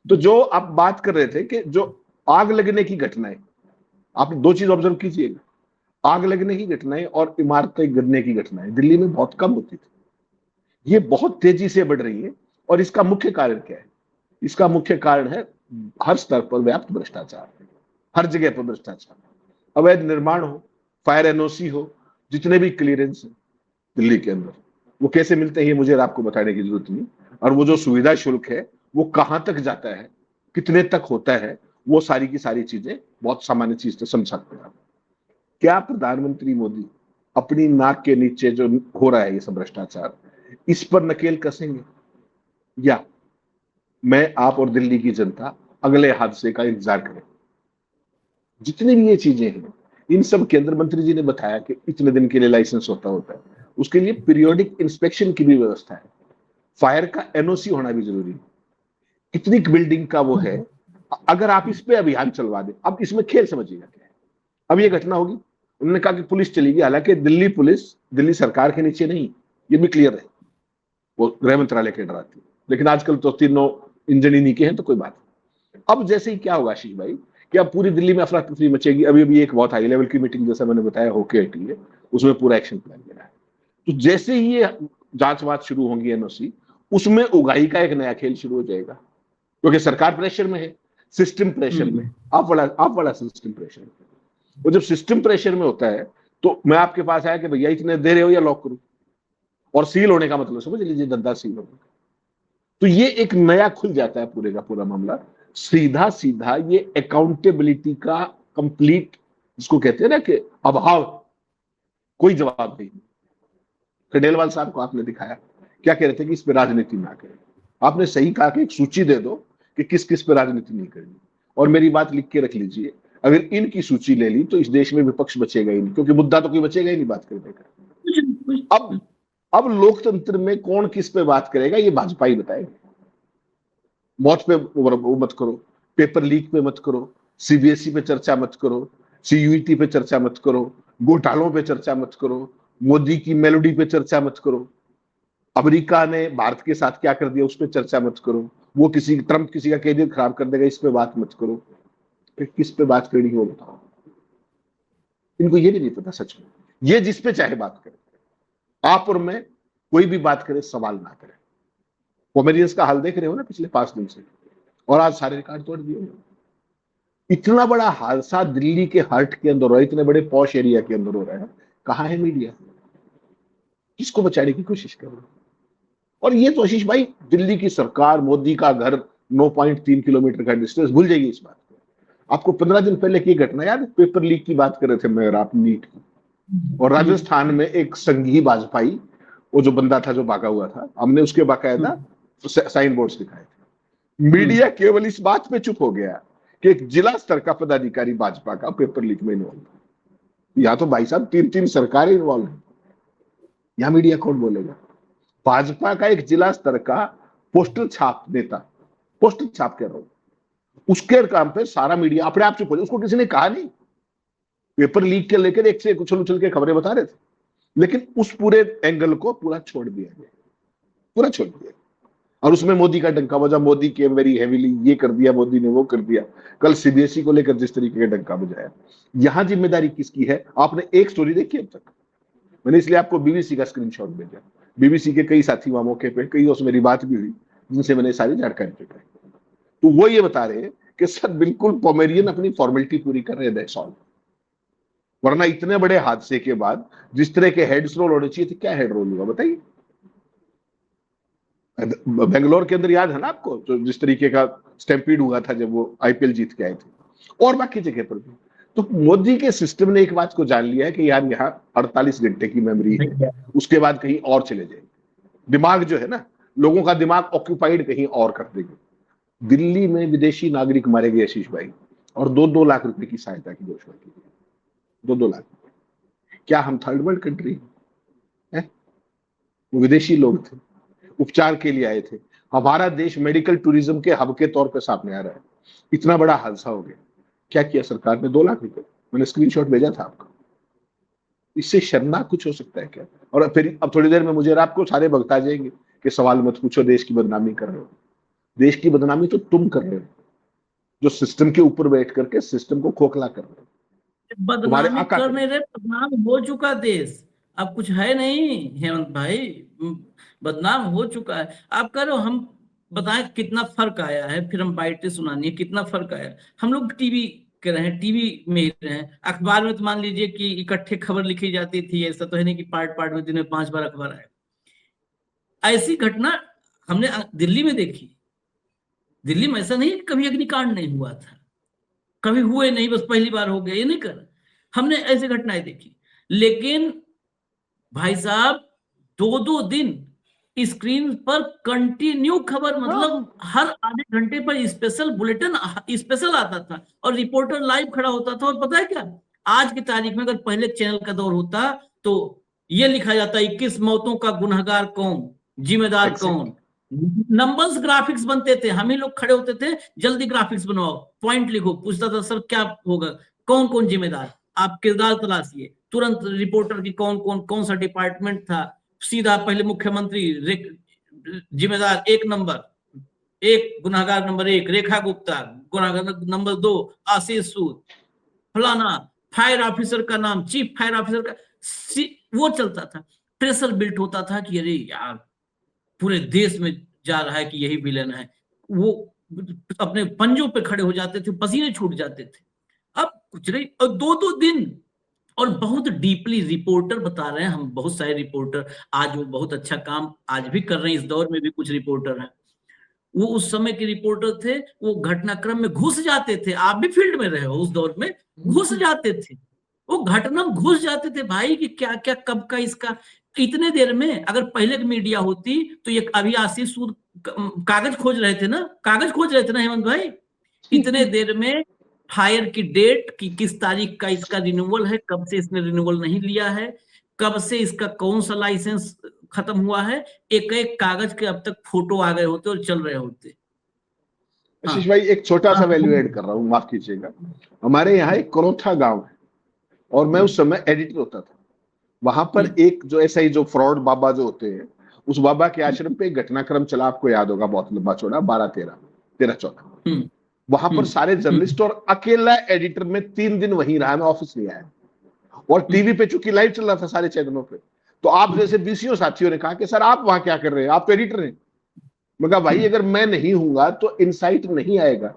तो जो आप बात कर रहे थे कि जो आग लगने की घटनाएं, आप 2 चीज ऑब्जर्व कीजिएगा, आग लगने की घटनाएं और इमारतें गिरने की घटनाएं दिल्ली में बहुत कम होती थी। ये बहुत तेजी से बढ़ रही है और इसका मुख्य कारण क्या है? इसका मुख्य कारण है हर स्तर पर व्याप्त भ्रष्टाचार, हर जगह पर भ्रष्टाचार, अवैध निर्माण हो, फायर एनओसी हो, जितने भी क्लियरेंस है दिल्ली के अंदर, वो कैसे मिलते हैं ये मुझे आपको बताने की जरूरत नहीं। और वो जो सुविधा शुल्क है वो कहां तक जाता है, कितने तक होता है, वो सारी की सारी चीजें बहुत सामान्य चीज तो समझ सकते हैं आप। क्या प्रधानमंत्री मोदी अपनी नाक के नीचे जो हो रहा है ये सब भ्रष्टाचार, इस पर नकेल कसेंगे, या मैं, आप और दिल्ली की जनता अगले हादसे का इंतजार करें? जितनी भी ये चीजें हैं, इन सब के अंदर मंत्री जी ने बताया कि इतने दिन के लिए लाइसेंस होता है, उसके लिए पीरियोडिक इंस्पेक्शन की भी व्यवस्था है, फायर का एनओसी होना भी जरूरी है, कितनी बिल्डिंग का वो है। अगर आप इस पे अभियान चलवा दें, अब इसमें खेल समझिएगा क्या है। अब ये घटना होगी, उन्होंने कहा कि पुलिस चलेगी, हालांकि दिल्ली पुलिस दिल्ली सरकार के नीचे नहीं, ये भी क्लियर है, वो गृह मंत्रालय के डराती है, लेकिन आजकल तो तीनों इंजन इन्हीं के हैं, तो कोई बात नहीं। अब जैसे ही क्या होगा आशीष भाई, कि अब पूरी दिल्ली में अफरा तफरी मचेगी। अभी अभी एक बहुत हाई लेवल की मीटिंग जैसा मैंने बताया होके हटी है, उसमें पूरा एक्शन प्लान किया है। तो जैसे ही ये जांच वाच शुरू होंगी एनओसी, उसमें उगाही का एक नया खेल शुरू हो जाएगा, क्योंकि सरकार प्रेशर में है, सिस्टम प्रेशर में, आप वाला सिस्टम प्रेशर में। वो जब सिस्टम प्रेशर में होता है तो मैं आपके पास आया कि भैया इतने दे रहे हो या लॉक करूं, और सील होने का मतलब समझ लीजिए धंधा सील होने का। तो ये एक नया खुल जाता है पूरे का पूरा मामला। सीधा सीधा ये अकाउंटेबिलिटी का कंप्लीट, जिसको कहते हैं ना कि अभाव, कोई जवाब नहीं। खंडेलवाल साहब को आपने दिखाया, क्या कह रहे थे कि इस पे राजनीति ना करें। आपने सही कहा कि एक सूची दे दो कि किस किस पे राजनीति नहीं करनी, और मेरी बात लिख के रख लीजिए, अगर इनकी सूची ले ली तो इस देश में विपक्ष बचेगा ही नहीं, क्योंकि मुद्दा तो कोई बचेगा ही नहीं बात करने का। अब लोकतंत्र में कौन किस पे बात करेगा ये भाजपा ही बताएगा। मौत पे वो मत करो, पेपर लीक पे मत करो, सीबीएसई पे चर्चा मत करो, सीयूईटी पे चर्चा मत करो, घोटालों पे चर्चा मत करो, मोदी की मेलोडी पे चर्चा मत करो, अमेरिका ने भारत के साथ क्या कर दिया उस पर चर्चा मत करो, वो ट्रंप किसी का कैरियर खराब कर देगा इस पे बात मत करो। फिर किस पे बात करनी हो बताओ? इनको ये भी नहीं पता सच में। ये जिस पे चाहे बात करे, आप और मैं, कोई भी बात करे सवाल ना करे। कॉमेडियंस का हाल देख रहे हो ना पिछले 5 दिन से, और आज सारे रिकॉर्ड तोड़ दिए। इतना बड़ा हादसा दिल्ली के हार्ट के अंदर हो रहा है, इतने बड़े पॉश एरिया के अंदर हो रहा है, कहां है मीडिया? किसको बचाने की कोशिश कर रहे हो? और ये तो आशीष भाई, दिल्ली की सरकार, मोदी का घर 9.3 किलोमीटर का डिस्टेंस, भूल जाइए इस बात को। आपको 15 दिन पहले की घटना याद है? पेपर लीक की बात कर रहे थे मैं और आप, नीट की, और राजस्थान में एक संघी भाजपाई, वो जो बंदा था जो भागा हुआ था, हमने उसके बाकायदा साइन बोर्ड्स दिखाए थे। मीडिया केवल इस बात पे चुप हो गया कि एक जिला स्तर का पदाधिकारी भाजपा का पेपर लीक में इन्वॉल्व था। यहाँ तो भाई साहब 3 सरकारें इन्वॉल्व है, यहाँ मीडिया कौन बोलेगा? भाजपा का एक जिला स्तर का पोस्टर छाप नेता, पोस्टर छाप कह रहा हूं, उसके काम पे सारा मीडिया अपने आप चुप हो जाए। उसको किसी ने कहा नहीं, पेपर लीक के लेकर एक से एक उछल उछल के खबरें बता रहे थे, लेकिन उस पूरे एंगल को पूरा छोड़ दिया गया, पूरा छोड़ दिया। और उसमें मोदी का डंका बजा, मोदी के वेरी हेवीली, ये कर दिया मोदी ने, वो कर दिया। कल सीबीएसई को लेकर जिस तरीके का डंका बजाया, यहां जिम्मेदारी किसकी है? आपने एक स्टोरी देखी अब तक? मैंने इसलिए आपको बीबीसी का स्क्रीनशॉट भेजा। बीबीसी के कई साथी वहां मौके पे, कई उसमें मेरी बात भी हुई, जिनसे मैंने सारी जानकारी जुटाई। तो वो ये बता रहे हैं कि सर बिल्कुल पोमेरियन अपनी फॉर्मेलिटी पूरी कर रहे हैं, दैट्स ऑल। वरना इतने बड़े हादसे के बाद जिस तरह के हेड्स रोल होने चाहिए थे, क्या हेड रोल हुआ बताइए? बेंगलोर के अंदर याद है ना आपको, जो जिस तरीके का स्टैम्पीड हुआ था जब वो आईपीएल जीत के आए थे, और बाकी जगह पर भी। तो मोदी के सिस्टम ने एक बात को जान लिया है कि यार यहाँ 48 घंटे की मेमोरी है, उसके बाद कहीं और चले जाएंगे। दिमाग जो है ना, लोगों का दिमाग ऑक्यूपाइड कहीं और कर देंगे। दिल्ली में विदेशी नागरिक मारे गए आशीष भाई, और 2-2 लाख रुपए की सहायता की घोषणा की गई। 2-2 लाख। क्या हम थर्ड वर्ल्ड कंट्री है? वो विदेशी लोग थे, उपचार के लिए आए थे। हमारा देश मेडिकल टूरिज्म के हब के तौर पे सामने आ रहा है। इतना बड़ा हादसा हो गया, क्या किया सरकार ने? 2 लाख रुपए, मैंने स्क्रीनशॉट भेजा था आपको। इससे शर्मनाक कुछ हो सकता है क्या? और फिर अब थोड़ी देर में मुझे और आपको सारे भगता जाएंगे कि सवाल मत पूछो, देश की बदनामी कर रहे हो। देश की बदनामी तो तुम कर रहे हो, जो सिस्टम के ऊपर बैठ करके सिस्टम को खोखला कर रहे हो। तुम्हारे बदनामी आका कर कर नहीं रहे, बदनाम हो चुका देश, अब कुछ है नहीं हेमंत भाई, बदनाम हो चुका है। आप कह रहे हो हम बताएं कितना फर्क आया है, फिर हम बाइटें सुनानी है कितना फर्क आया। हम लोग टीवी के रहे, टीवी में ही रहे, अखबार में तो मान लीजिए कि इकट्ठे खबर लिखी जाती थी, ऐसा तो है नहीं कि पार्ट पार्ट में दिन में 5 बार अखबार आए। ऐसी घटना हमने दिल्ली में देखी। दिल्ली में ऐसा नहीं कि कभी अग्निकांड नहीं हुआ था, कभी हुए नहीं, बस पहली बार हो गया, ये नहीं कर, हमने ऐसी घटनाएं देखी। लेकिन भाई साहब 2-2 दिन स्क्रीन पर कंटिन्यू खबर, मतलब हर आधे घंटे पर स्पेशल बुलेटिन स्पेशल आता था और रिपोर्टर लाइव खड़ा होता था। और पता है क्या, आज की तारीख में अगर पहले चैनल का दौर होता तो ये लिखा जाता 21 मौतों का गुनहगार कौन, जिम्मेदार कौन। नंबर्स ग्राफिक्स बनते थे, हम ही लोग खड़े होते थे, जल्दी ग्राफिक्स बनवाओ, पॉइंट लिखो, पूछता था सर क्या होगा, कौन कौन जिम्मेदार, आप किरदार तलाशिए, तुरंत रिपोर्टर की कौन सा डिपार्टमेंट था, सीधा पहले मुख्यमंत्री जिम्मेदार 1 नंबर 1, गुनाहगार नंबर 1 रेखा गुप्ता, गुनाहगार नंबर 2 आशीष सूद, फलाना फायर ऑफिसर का नाम, चीफ फायर ऑफिसर का, वो चलता था। प्रेशर बिल्ट होता था कि अरे यार पूरे देश में जा रहा है कि यही विलेन है। वो अपने पंजों पे खड़े हो जाते थे, पसीने छूट जाते थे। अब कुछ नहीं, और 2-2 दिन, और बहुत डीपली रिपोर्टर बता रहे हैं, हम बहुत सारे रिपोर्टर आज वो बहुत अच्छा काम आज भी कर रहे हैं, इस दौर में भी कुछ रिपोर्टर हैं, वो उस समय के रिपोर्टर थे, वो घटनाक्रम में घुस जाते थे। आप भी फील्ड में रहे हो, उस दौर में घुस जाते थे, वो घटना में घुस जाते थे भाई कि क्या क्या कब का इसका। इतने देर में अगर पहले की मीडिया होती तो ये अभी आशीष सूद कागज खोज रहे थे ना, कागज खोज रहे थे ना हेमंत भाई, इतने देर में फायर की डेट कि किस तारीख का इसका रिन्यूअल है, कब से इसने रिन्यूअल नहीं लिया है, कब से इसका कौन सा लाइसेंस खत्म हुआ है, एक एक कागज के अब तक फोटो आ गए होते और चल रहे होते। आशीष भाई एक छोटा सा वैल्यू ऐड कर रहा हूँ, माफ कीजिएगा। हमारे यहाँ एक करोथा गांव है और मैं उस समय एडिटर होता था। वहां पर एक जो ऐसा ही जो फ्रॉड बाबा जो होते हैं, उस बाबा के आश्रम पे एक घटनाक्रम चला, आपको याद होगा, बहुत लंबा चौड़ा, 12-13-14। वहां पर सारे जर्नलिस्ट और अकेला एडिटर में 3 दिन वहीं रहा, मैं ऑफिस नहीं आया। और टीवी पे चूंकि लाइव चल रहा था सारे चैनलों पे, तो आप जैसे बीसीओ साथियों ने कहा कि सर आप वहां क्या कर रहे हैं, आप तो एडिटर हैं। मैं कहा भाई अगर मैं नहीं हूंगा तो इनसाइट नहीं आएगा।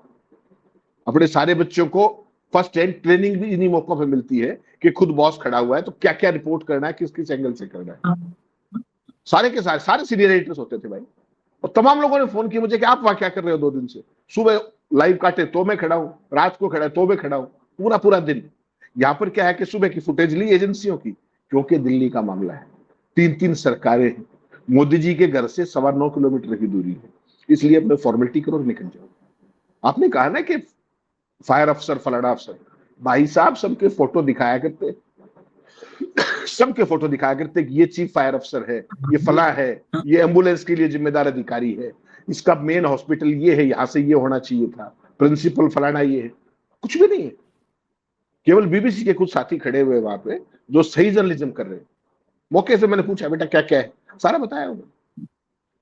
अपने सारे बच्चों को फर्स्ट हैंड ट्रेनिंग भी इन्हीं मौकों पे मिलती है कि खुद बॉस खड़ा हुआ है तो क्या क्या रिपोर्ट करना है, किस किस एंगल से करना है। सारे के सारे सीनियर एडिटर्स होते थे भाई। और तमाम लोगों ने फोन किया मुझे कि आप वहां क्या कर रहे हो 2 दिन से, सुबह लाइव काटे तो मैं खड़ा हूं, रात को खड़ा तो मैं खड़ा हूं, पूरा दिन। यहां पर क्या है कि सुबह की फुटेज ली एजेंसियों की, क्योंकि दिल्ली का मामला है, 3-3 सरकारें हैं, मोदी जी के घर से 9.25 किलोमीटर की दूरी है, इसलिए अपने फॉर्मेलिटी करो और निकल जाओ। आपने कहा ना कि फायर अफसर फलाना अफसर, भाई साहब सबके फोटो दिखाया करते, सबके फोटो दिखाया करते कि ये चीफ फायर अफसर है, ये फला है, ये एम्बुलेंस के लिए जिम्मेदार अधिकारी है, इसका मेन हॉस्पिटल ये है, यहां से ये होना चाहिए था, प्रिंसिपल फलाना ये है। कुछ भी नहीं है, केवल बीबीसी के कुछ साथी खड़े हुए वहां पे जो सही जर्नलिज्म कर रहे हैं। मौके से मैंने पूछा बेटा क्या क्या है, सारा बताया उन्होंने।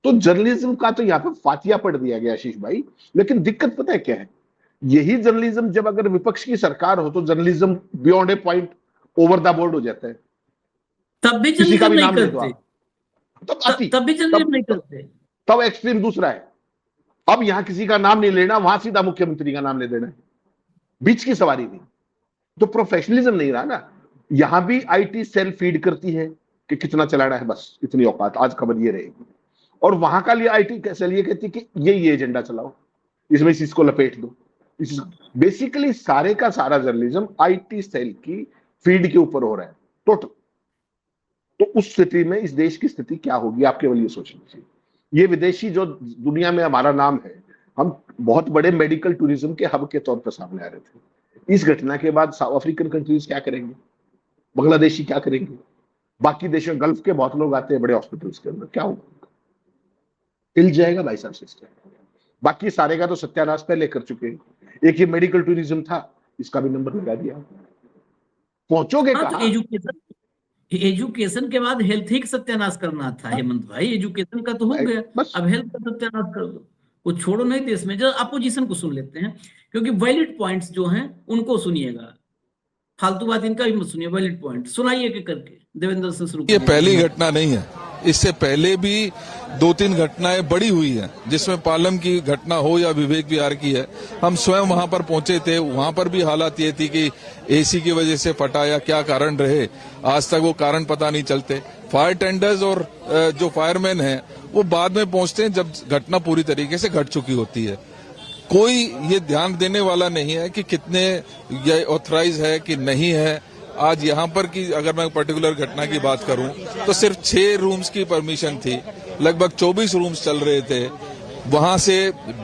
तो जर्नलिज्म का तो यहाँ पे फातिया पढ़ दिया गया आशीष भाई। लेकिन दिक्कत पता है क्या है, यही जर्नलिज्म जब अगर विपक्ष की सरकार हो तो journalism beyond A point over the board हो जाता है, तब भी किसी का भी नहीं नाम ले दो करते, आप, तब भी जर्नलिज्म नहीं करते। तब एक्सट्रीम दूसरा है, अब यहां किसी का नाम नहीं लेना, वहां सीधा मुख्यमंत्री का नाम ले देना है, बीच की सवारी नहीं। तो प्रोफेशनलिज्म नहीं रहा ना। यहां भी आईटी सेल फीड करती है कि कितना चलाना है, बस इतनी औकात, आज खबर ये रहेगी। और वहां का लिए आईटी सेल ये कहती है कि ये एजेंडा चलाओ, इसमें इस को लपेट दो। बेसिकली सारे का सारा जर्नलिज्म आईटी सेल की फीड के ऊपर हो रहा है टोटल। तो उस स्थिति में इस देश की स्थिति क्या होगी, आप केवल ये सोच लीजिए। ये विदेशी जो दुनिया में हमारा नाम है, हम बहुत बड़े मेडिकल टूरिज्म के हब के तौर पर सामने आ रहे थे। इस घटना के बाद साउथ अफ्रीकन कंट्रीज क्या करेंगे, बांग्लादेशी क्या करेंगे, बाकी देशों गल्फ के बहुत लोग आते हैं बड़े हॉस्पिटल्स के अंदर, क्या होगा, हिल जाएगा भाई साहब सिस्टम। बाकी सारे का तो सत्यानाश पहले कर चुके हैं। एक ये मेडिकल टूरिज्म था, इसका भी नंबर लगा दिया। पहुंचोगे कहां? तो एजुकेशन के बाद हेल्थ ही का सत्यानाश करना था हेमंत भाई, एजुकेशन का तो हो गया, बस। अब हेल्थ का सत्यानाश कर दो, वो छोड़ो नहीं देश में। जो अपोजिशन को सुन लेते हैं, क्योंकि वैलिड पॉइंट्स जो हैं उनको सुनिएगा, फालतू बात इनका भी मत सुनिए, वैलिड पॉइंट सुनाइए के करके। देवेंद्र से शुरू ये करिए। पहली घटना नहीं है, इससे पहले भी 2-3 घटनाएं बड़ी हुई हैं, जिसमें पालम की घटना हो या विवेक विहार की है। हम स्वयं वहां पर पहुंचे थे, वहां पर भी हालात ये थी कि एसी की वजह से फटा या क्या कारण रहे, आज तक वो कारण पता नहीं चलते। फायर टेंडर्स और जो फायरमैन हैं वो बाद में पहुंचते हैं जब घटना पूरी तरीके से घट चुकी होती है। कोई ये ध्यान देने वाला नहीं है कि कितने ये ऑथराइज है कि नहीं है। आज यहाँ पर की अगर मैं पर्टिकुलर घटना की बात करूं तो सिर्फ 6 रूम्स की परमिशन थी, लगभग 24 रूम्स चल रहे थे। वहां से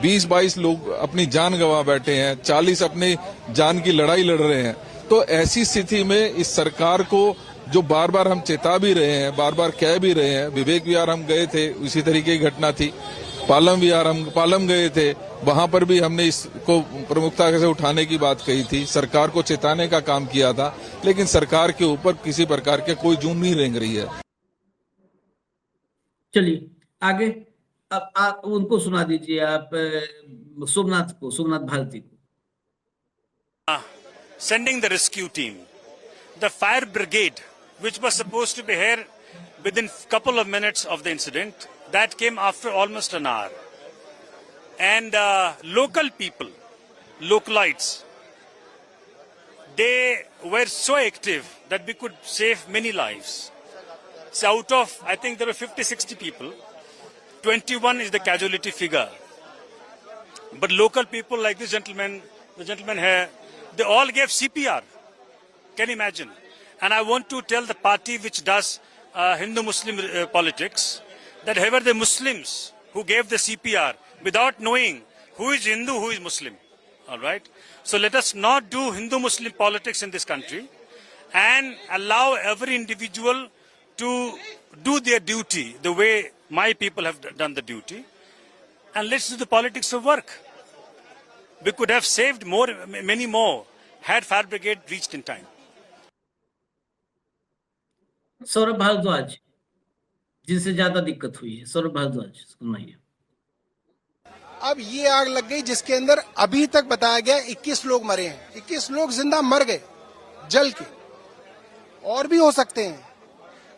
20-22 लोग अपनी जान गंवा बैठे हैं, 40 अपनी जान की लड़ाई लड़ रहे हैं। तो ऐसी स्थिति में इस सरकार को, जो बार बार हम चेता भी रहे हैं, बार बार कह भी रहे हैं, विवेक विहार हम गए थे, उसी तरीके की घटना थी। पालम विहार हम पालम गए थे, वहां पर भी हमने इसको प्रमुखता से उठाने की बात कही थी, सरकार को चेताने का काम किया था, लेकिन सरकार के ऊपर किसी प्रकार के कोई जून नहीं रेंग रही है। चलिए आगे, अब आप उनको सुना दीजिए, आप सोमनाथ भारती को। Sending the rescue team, the fire brigade, which was supposed to be here within couple of minutes of the incident, that came after almost an hour. And local people, localites, they were so active that we could save many lives. So out of, I think there were 50-60 people, 21 is the casualty figure. But local people like this gentleman, the gentleman here, they all gave CPR. Can you imagine? And I want to tell the party which does Hindu-Muslim politics that whoever the Muslims who gave the CPR without knowing who is Hindu, who is Muslim. All right? So let us not do Hindu-Muslim politics in this country and allow every individual to do their duty the way my people have done the duty. And let's do the politics of work. We could have saved many more had fire brigade reached in time. Saurabh Bhardwaj, जिनसे ज्यादा दिक्कत हुई है, सौरभ भारद्वाज सुनाइए। अब ये आग लग गई जिसके अंदर अभी तक बताया गया 21 लोग मरे हैं, 21 लोग जिंदा मर गए जल के, और भी हो सकते हैं।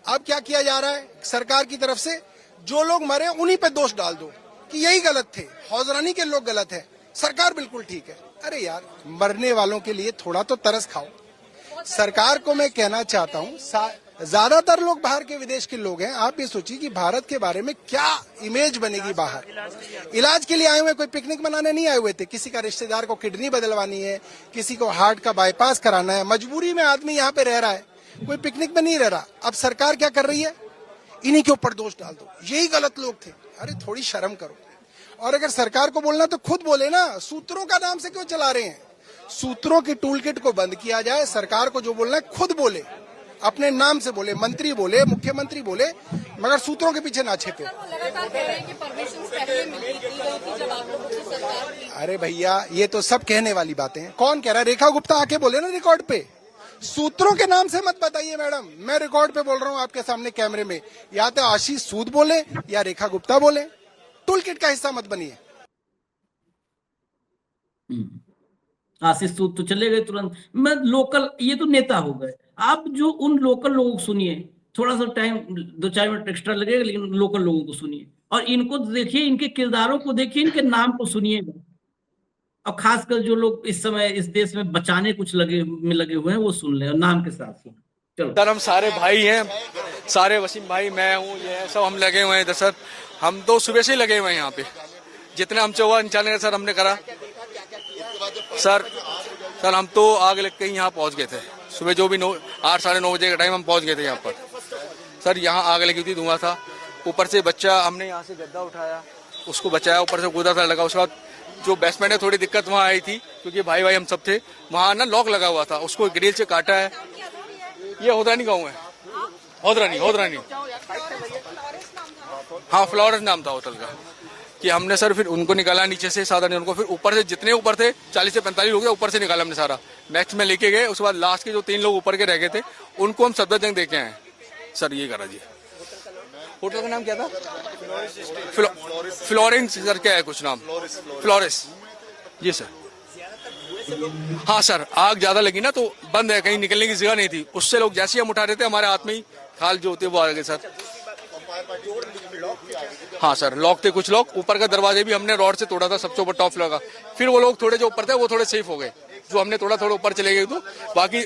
अब क्या किया जा रहा है सरकार की तरफ से, जो लोग मरे उन्हीं पे दोष डाल दो कि यही गलत थे, हौजरानी के लोग गलत है, सरकार बिल्कुल ठीक है। अरे यार, मरने वालों के लिए थोड़ा तो तरस खाओ। सरकार को मैं कहना चाहता हूँ, ज्यादातर लोग बाहर के विदेश के लोग हैं। आप ये सोचिए कि भारत के बारे में क्या इमेज बनेगी बाहर। इलाज के लिए आए हुए, कोई पिकनिक मनाने नहीं आए हुए थे। किसी का रिश्तेदार को किडनी बदलवानी है, किसी को हार्ट का बाईपास कराना है, मजबूरी में आदमी यहाँ पे रह रहा है, कोई पिकनिक में नहीं रह रहा। अब सरकार क्या कर रही है, इन्हीं के ऊपर दोष डाल दो, यही गलत लोग थे। अरे थोड़ी शर्म करो। और अगर सरकार को बोलना तो खुद बोले ना, सूत्रों का नाम से क्यों चला रहे हैं? सूत्रों की टूल किट को बंद किया जाए, सरकार को जो बोलना है खुद बोले, अपने नाम से बोले, मंत्री बोले, मुख्यमंत्री बोले, मगर सूत्रों के पीछे ना छिपे। अरे भैया, ये तो सब कहने वाली बातें हैं। कौन कह रहा है? रेखा गुप्ता आके बोले ना रिकॉर्ड पे। सूत्रों के नाम से मत बताइए मैडम, मैं रिकॉर्ड पे बोल रहा हूँ आपके सामने कैमरे में। या तो आशीष सूद बोले या रेखा गुप्ता बोले, टूल किट का हिस्सा मत बनिए। आशीष सूद तो चले गए तुरंत। मैं लोकल, ये तो नेता हो गए। आप जो उन लोकल लोगों को सुनिए, थोड़ा सा टाइम 2-4 मिनट एक्स्ट्रा लगेगा, लेकिन लोकल लोगों को सुनिए और इनको देखिए, इनके किरदारों को देखिए, इनके नाम को सुनिएगा। और खासकर जो लोग इस समय इस देश में बचाने कुछ लगे हुए हैं, वो सुन लें और नाम के साथ सुन। चलो सर, हम सारे भाई हैं, सारे वसीम भाई, मैं हूँ, ये सब हम लगे हुए हैं। सर हम तो सुबह से ही लगे हुए हैं यहाँ पे, जितना हमसे हुआ इंशाल्लाह सर हमने करा। सर हम तो आग लग के ही यहाँ पहुँच गए थे सुबह, जो भी 8 साढ़े 9 बजे का टाइम हम पहुँच गए थे यहाँ पर। सर यहाँ आग लगी थी, धुआं था, ऊपर से बच्चा हमने यहाँ से गद्दा उठाया, उसको बचाया, ऊपर से कूदा था, लगा। उसके बाद जो बेसमेंट है, थोड़ी दिक्कत वहाँ आई थी क्योंकि भाई हम सब थे वहाँ ना, लॉक लगा हुआ था, उसको ग्रिल से काटा है। ये होदरानी गाँव है, होदरानी हाँ, फ्लोरेंस नाम था होटल का। कि हमने सर फिर उनको निकाला नीचे से, साधारण उनको, फिर ऊपर से जितने ऊपर थे 40 से 45 लोग थे, ऊपर से निकाला हमने सारा। नेक्स्ट में लेके गए, उसके बाद लास्ट के जो 3 लोग ऊपर के रह गए थे, उनको हम सफदरजंग देके आए। सर ये करा जी। होटल का नाम क्या था? फ्लोरेंस सर, क्या है कुछ नाम? फ्लोरेस जी सर। हाँ सर, आग ज्यादा लगी ना तो बंद है, कहीं निकलने की जगह नहीं थी, उससे लोग जैसे ही हम उठा रहे थे हमारे हाथ में ही खाल जो होते वो आ गए सर। हाँ सर, लॉक थे कुछ लोग, ऊपर का दरवाजे भी हमने रॉड से तोड़ा था सबसे ऊपर टॉप फ्लोर का, फिर वो लोग थोड़े जो ऊपर थे वो थोड़े सेफ हो गए, जो हमने थोड़ा ऊपर चले गए, तो बाकी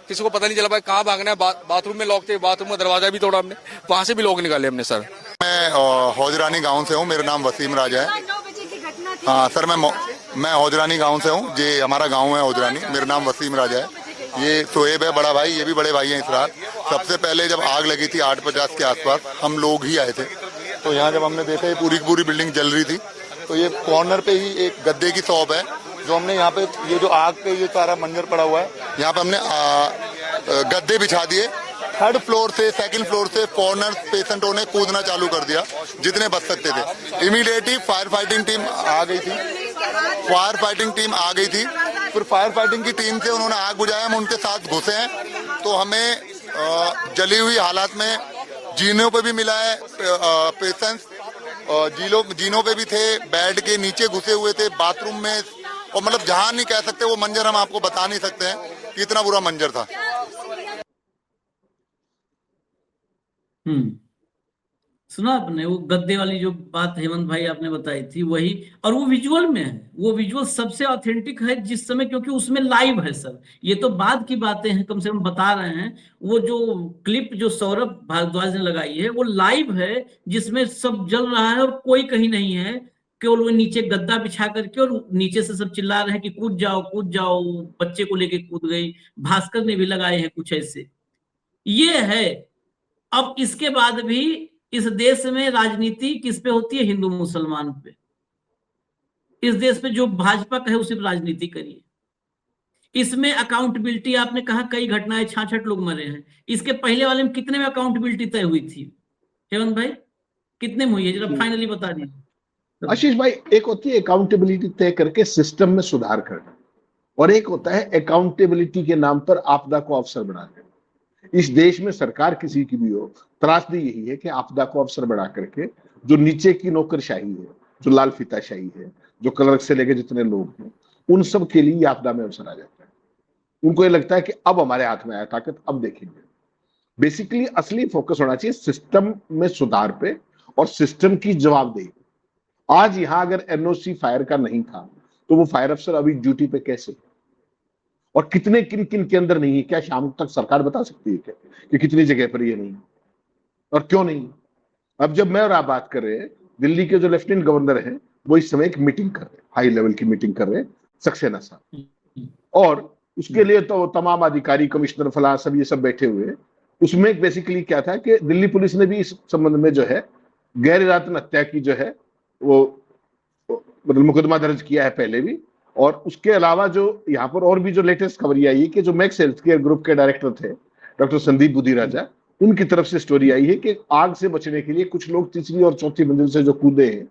किसी को पता नहीं चला भाई कहाँ भागना है। बाथरूम में लॉक थे, बाथरूम में दरवाजा भी तोड़ा हमने, वहां से भी लोग निकाले हमने सर। मैं हौजरानी गांव से हूँ, मेरा नाम वसीम राजा है। हाँ सर, मैं हौजरानी गांव से हूँ, ये हमारा गांव है हौजरानी, मेरा नाम वसीम राजा है। ये सोएब है बड़ा भाई, ये भी बड़े भाई हैं इस रात। सबसे पहले जब आग लगी थी 8:50 के आसपास, हम लोग ही आए थे, तो यहाँ जब हमने देखा ये पूरी बिल्डिंग जल रही थी, तो ये कॉर्नर पे ही एक गद्दे की शॉप है, जो हमने यहाँ पे ये जो आग पे ये सारा मंजर पड़ा हुआ है, यहाँ पे हमने गद्दे बिछा दिए। थर्ड फ्लोर से सेकंड फ्लोर से फॉरनर पेशेंटों ने कूदना चालू कर दिया जितने बच सकते थे। इमीडिएटली फायर फाइटिंग टीम आ गई थी, फिर फायर फाइटिंग की टीम से उन्होंने आग बुझाया, हम उनके साथ घुसे हैं, तो हमें जली हुई हालात में जीनों पे भी मिला है पेशेंट्स, जीनों पे भी थे, बेड के नीचे घुसे हुए थे, बाथरूम में, और मतलब जहां नहीं कह सकते वो मंजर हम आपको बता नहीं सकते हैं कि इतना बुरा मंजर था। सुना आपने वो गद्दे वाली जो बात हेमंत भाई आपने बताई थी, वही, और वो विजुअल में है, वो विजुअल सबसे ऑथेंटिक है जिस समय, क्योंकि उसमें लाइव है सर। ये तो बाद की बातें हैं, कम से कम बता रहे हैं। वो जो क्लिप जो सौरभ भारद्वाज ने लगाई है वो लाइव है, जिसमें सब जल रहा है और कोई कहीं नहीं है, केवल वो नीचे गद्दा बिछा करके, और नीचे से सब चिल्ला रहे हैं कि कूद जाओ, बच्चे को लेके कूद गई। भास्कर ने भी लगाए हैं कुछ ऐसे। ये है। अब इसके बाद भी इस देश में राजनीति किस पे होती है? हिंदू मुसलमान पे। इस देश पे जो भाजपा का है उसी पर राजनीति करिए। इसमें अकाउंटेबिलिटी, आपने कहा कई घटनाएं 66 लोग मरे हैं, इसके पहले वाले में कितने में अकाउंटेबिलिटी तय हुई थी हेमंत भाई? कितने में हुई है जरा फाइनली बता दीजिए। आशीष भाई, एक होती है अकाउंटेबिलिटी तय करके सिस्टम में सुधार करना, और एक होता है अकाउंटेबिलिटी के नाम पर आपदा को अवसर बना देना। इस देश में सरकार किसी की भी हो, त्रासदी यही है कि आपदा को अवसर बना करके जो नीचे की नौकरशाही है, जो लाल फीताशाही है, जो क्लर्क से लेके जितने लोग हैं, उन सब के लिए आपदा में अवसर आ जाता है। उनको ये लगता है कि अब हमारे हाथ में आया ताकत, अब देखेंगे। बेसिकली असली फोकस होना चाहिए सिस्टम में सुधार पे और सिस्टम की जवाबदेही। आज यहां अगर एनओसी फायर का नहीं था तो वो फायर अफसर अभी ड्यूटी पे कैसे, और कितने किन के अंदर नहीं है? क्या शाम तक सरकार बता सकती है क्या कि कितनी जगह पर ये नहीं और क्यों नहीं? अब जब मैं और आप बात कर रहे हैं, दिल्ली के जो लेफ्टिनेंट गवर्नर हैं वो इस समय एक मीटिंग कर रहे हैं, हाई लेवल की मीटिंग कर रहे हैं सक्सेना साहब, और उसके लिए तो तमाम अधिकारी, कमिश्नर फलां सब ये सब बैठे हुए हैं। उसमें बेसिकली क्या था कि दिल्ली पुलिस ने भी इस संबंध में जो है गैर इरादतन हत्या की जो है वो मतलब मुकदमा दर्ज किया है पहले भी। और उसके अलावा जो यहाँ पर और भी जो लेटेस्ट खबर आई है कि जो मैक्स हेल्थ केयर ग्रुप के डायरेक्टर थे डॉक्टर संदीप बुद्धिराजा, उनकी तरफ से स्टोरी आई है कि आग से बचने के लिए कुछ लोग तीसरी और चौथी मंजिल से जो कूदे हैं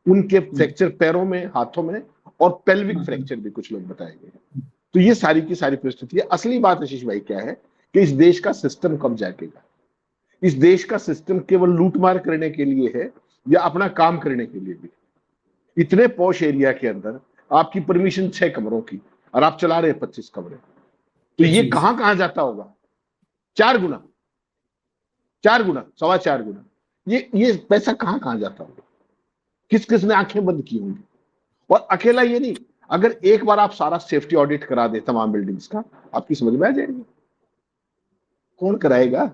उनके फ्रैक्चर पैरों में, हाथों में, और पेल्विक फ्रैक्चर भी कुछ लोग बताए गए। तो ये सारी की सारी परिस्थिति है। असली बात आशीष भाई क्या है कि इस देश का सिस्टम कब जागेगा? इस देश का सिस्टम केवल लूटमार करने के लिए है या अपना काम करने के लिए भी? इतने पॉश एरिया के अंदर आपकी परमिशन 6 कमरों की और आप चला रहे हैं 25 कमरे, तो ये कहां जाता होगा? 4 गुना, 4.25 गुना ये पैसा कहां जाता होगा? किस ने आंखें बंद की होंगी? और अकेला ये नहीं, अगर एक बार आप सारा सेफ्टी ऑडिट करा दे तमाम बिल्डिंग्स का, आपकी समझ में आ जाएगी। कौन कराएगा?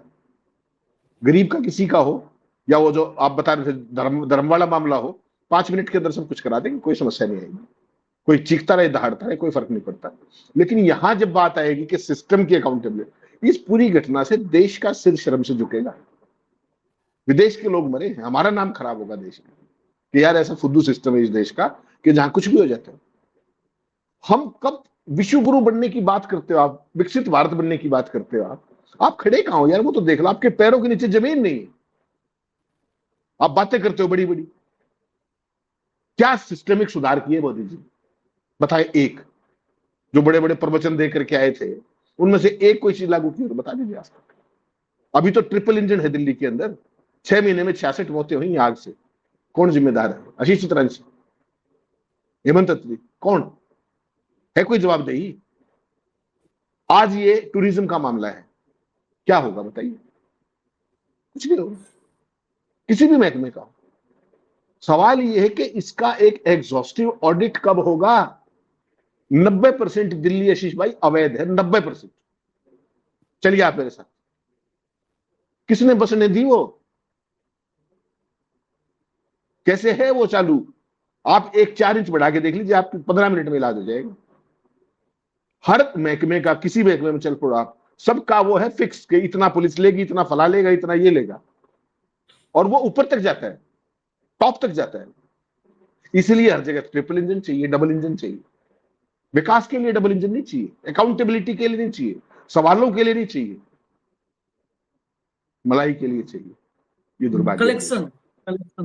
गरीब का किसी का हो, या वो जो आप बता रहे थे धर्म वाला मामला हो, 5 मिनट के अंदर सब कुछ करा देंगे, कोई समस्या नहीं आएगी। कोई चीखता रहे, दहाड़ता रहे, कोई फर्क नहीं पड़ता। लेकिन यहां जब बात आएगी कि सिस्टम की अकाउंटेबिलिटी, इस पूरी घटना से देश का सिर शर्म से झुकेगा। विदेश के लोग मरे हैं, हमारा नाम खराब होगा देश में कि यार ऐसा फुद्दू सिस्टम है इस देश का कि जहां कुछ भी हो जाता है। हम कब विश्व गुरु बनने की बात करते हो आप, विकसित भारत बनने की बात करते हो आप खड़े कहां हो यार? वो तो देख लो, आपके पैरों के नीचे जमीन नहीं है, आप बातें करते हो बड़ी बड़ी। क्या सिस्टमिक सुधार किए मोदी जी? बताए एक, जो बड़े बड़े प्रवचन दे करके आए थे उनमें से एक कोई चीज लागू की हो तो बता दीजिए आज तक। अभी तो ट्रिपल इंजन है दिल्ली के अंदर, 6 महीने में 66 मौतें हुई आग से। कौन जिम्मेदार है? आशीष चितरंजी, हेमंत अत्री, कौन है? कोई जवाबदेही? आज ये टूरिज्म का मामला है, क्या होगा बताइए? कुछ नहीं होगा, किसी भी महकमे का। सवाल ये है कि इसका एक एग्जॉस्टिव ऑडिट कब होगा? 90% दिल्ली आशीष भाई अवैध है, 90%। चलिए आप मेरे साथ, किसने बसने दी? वो कैसे है वो चालू? आप एक 4 इंच बढ़ा के देख लीजिए, आपको 15 मिनट में इलाज हो जाएगा। हर महकमे का, किसी महकमे में चल पड़ो आप, सबका वो है फिक्स कि इतना पुलिस लेगी, इतना फला लेगा, इतना ये लेगा, और वो ऊपर तक जाता है, टॉप तक जाता है। इसलिए हर जगह ट्रिपल इंजन चाहिए, डबल इंजन चाहिए। विकास के लिए डबल इंजन नहीं चाहिए, अकाउंटेबिलिटी के लिए नहीं चाहिए, सवालों के लिए नहीं चाहिए, मलाई के लिए चाहिए। ये दुर्भाग्य। कलेक्शन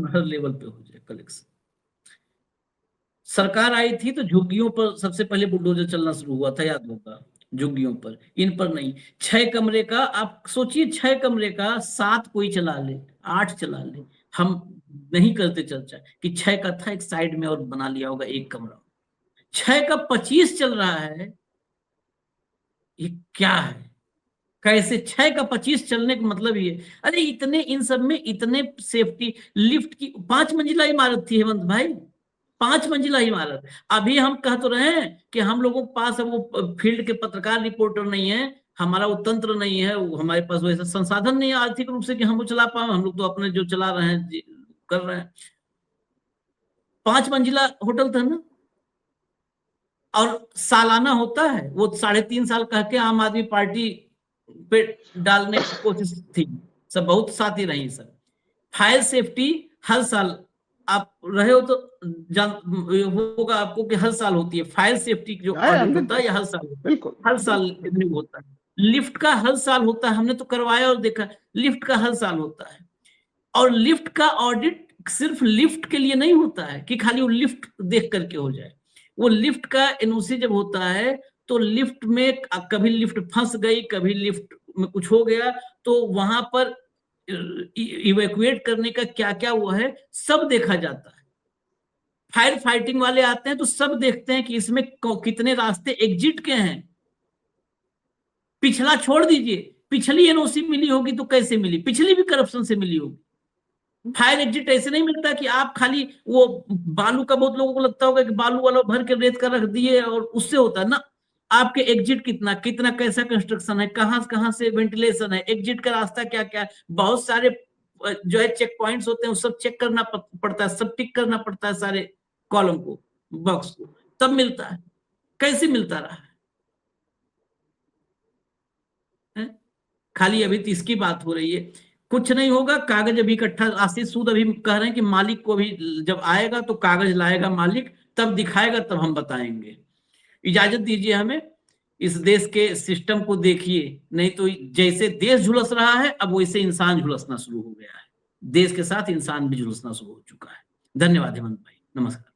हर लेवल पे हो जाए। कलेक्शन, सरकार आई थी तो झुग्गियों पर सबसे पहले बुलडोजर चलना शुरू हुआ था, याद होगा, झुग्गियों पर, इन पर नहीं। 6 कमरे का आप सोचिए, 6 कमरे का 7 कोई चला ले, 8 चला ले, हम नहीं करते चर्चा कि 6 का था, एक साइड में और बना लिया होगा 1 कमरा। 6 का 25 चल रहा है, ये क्या है? कैसे 6 का 25 चलने का मतलब ये? अरे इतने, इन सब में इतने सेफ्टी, लिफ्ट की 5 मंजिला इमारत थी हेमंत भाई, 5 मंजिला इमारत। अभी हम कह तो रहे हैं कि हम लोगों के पास वो फील्ड के पत्रकार रिपोर्टर नहीं है, हमारा वो तंत्र नहीं है, हमारे पास वैसा संसाधन नहीं है आर्थिक रूप से कि हम वो चला पाए। हम लोग तो अपने जो चला रहे हैं कर रहे हैं। 5 मंजिला होटल था ना, और सालाना होता है वो 3.5 साल कह के आम आदमी पार्टी पे डालने की कोशिश थी, सब बहुत साथी रही सब। फायर सेफ्टी हर साल आप रहे हो तो जान होगा आपको कि हर साल होती है फायर सेफ्टी जो ऑडिट होता है, हर साल, बिल्कुल हर साल होता है। लिफ्ट का हर साल होता है, हमने तो करवाया और देखा, लिफ्ट का हर साल होता है। और लिफ्ट का ऑडिट सिर्फ लिफ्ट के लिए नहीं होता है कि खाली वो लिफ्ट देख करके हो जाए। वो लिफ्ट का एनओसी जब होता है तो लिफ्ट में कभी लिफ्ट फंस गई, कभी लिफ्ट में कुछ हो गया, तो वहां पर इवैक्यूएट करने का क्या क्या वो है सब देखा जाता है। फायर फाइटिंग वाले आते हैं तो सब देखते हैं कि इसमें कितने रास्ते एग्जिट के हैं। पिछला छोड़ दीजिए, पिछली एनओसी मिली होगी तो कैसे मिली? पिछली भी करप्शन से मिली होगी। फायर एग्जिट ऐसे नहीं मिलता कि आप खाली वो बालू का, बहुत लोगों को लगता होगा कि बालू वाला भर के रेत का रख दिए और उससे होता है ना। आपके एग्जिट कितना कैसा कंस्ट्रक्शन है, कहां से वेंटिलेशन है, एग्जिट का रास्ता क्या क्या है, बहुत सारे जो है चेक पॉइंट्स होते हैं, सब चेक करना पड़ता है, सब टिक करना पड़ता है सारे कॉलम को, बॉक्स को, तब मिलता है। कैसे मिलता रहा है? खाली अभी तो इसकी बात हो रही है, कुछ नहीं होगा। कागज अभी इकट्ठा, आशीष सूद अभी कह रहे हैं कि मालिक को भी जब आएगा तो कागज लाएगा मालिक, तब दिखाएगा, तब हम बताएंगे। इजाजत दीजिए हमें, इस देश के सिस्टम को देखिए, नहीं तो जैसे देश झुलस रहा है अब वैसे इंसान झुलसना शुरू हो गया है। देश के साथ इंसान भी झुलसना शुरू हो चुका है। धन्यवाद हेमंत भाई, नमस्कार।